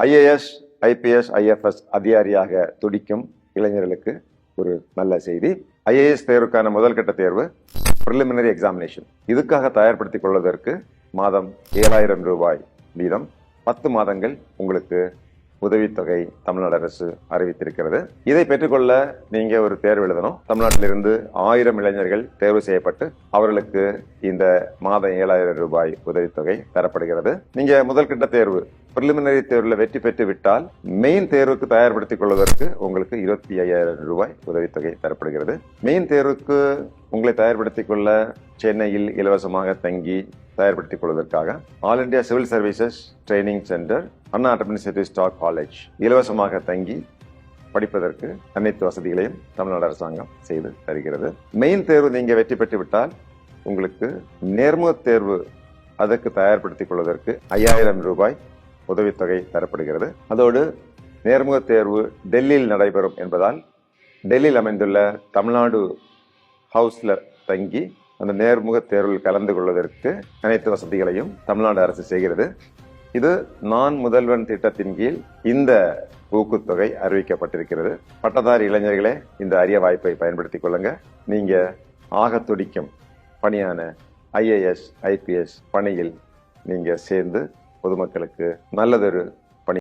IAS, IPS, IFS அதிகாரியாக துடிக்கும் இளைஞர்களுக்கு ஒரு நல்ல செய்தி. ஐஏஎஸ் தேர்வுக்கான முதல் கட்ட தேர்வு பிரிலிமினரி எக்ஸாமினேஷன். இதுக்காக தயார்படுத்திக் கொள்வதற்கு மாதம் 7,000 ரூபாய் வீதம் 10 மாதங்கள் உங்களுக்கு உதவித்தொகை தமிழ்நாடு அரசு அறிவித்திருக்கிறது. இதை பெற்றுக்கொள்ள நீங்க ஒரு தேர்வு எழுதணும். தமிழ்நாட்டிலிருந்து 1000 இளைஞர்கள் தேர்வு செய்யப்பட்டு அவர்களுக்கு இந்த மாதம் 7,000 ரூபாய் உதவித்தொகை தரப்படுகிறது. நீங்க முதல் கட்ட தேர்வு பிரிலிமினரி தேர்வில் வெற்றி பெற்று விட்டால் மெயின் தேர்வுக்கு தயார்படுத்திக் கொள்வதற்கு உங்களுக்கு 25,000 ரூபாய் உதவித்தொகை தரப்படுகிறது. மெயின் தேர்வுக்கு உங்களை தயார்படுத்திக் கொள்ள சென்னையில் இலவசமாக தங்கி தயார்படுத்திக் கொள்வதற்காக all India civil services training centre, Anna administrative staff college இலவசமாக தங்கி படிப்பதற்கு அனைத்து வசதிகளையும் தமிழ்நாடு அரசாங்கம் செய்து தருகிறது. மெயின் தேர்வு நீங்க வெற்றி பெற்று விட்டால் உங்களுக்கு நேர்முக தேர்வு அதற்கு தயார்படுத்திக் கொள்வதற்கு 5,000 ரூபாய் உதவித்தொகை தரப்படுகிறது. அதோடு நேர்முக தேர்வு டெல்லியில் நடைபெறும் என்பதால் டெல்லியில் அமைந்துள்ள தமிழ்நாடு ஹவுஸ்ல தங்கி அந்த நேர்முக தேர்வில் கலந்து கொள்வதற்கு அனைத்து வசதிகளையும் தமிழ்நாடு அரசு செய்கிறது. இது நான் முதல்வன் திட்டத்தின் கீழ் இந்த ஊக்குத்தொகை அறிவிக்கப்பட்டிருக்கிறது. பட்டதாரி இளைஞர்களே, இந்த அரிய வாய்ப்பை பயன்படுத்திக் கொள்ளுங்க. நீங்க ஆக துடிக்கும் பணியான ஐஏஎஸ், ஐபிஎஸ் பணியில் நீங்க சேர்ந்து பொதுமக்களுக்கு நல்லதொரு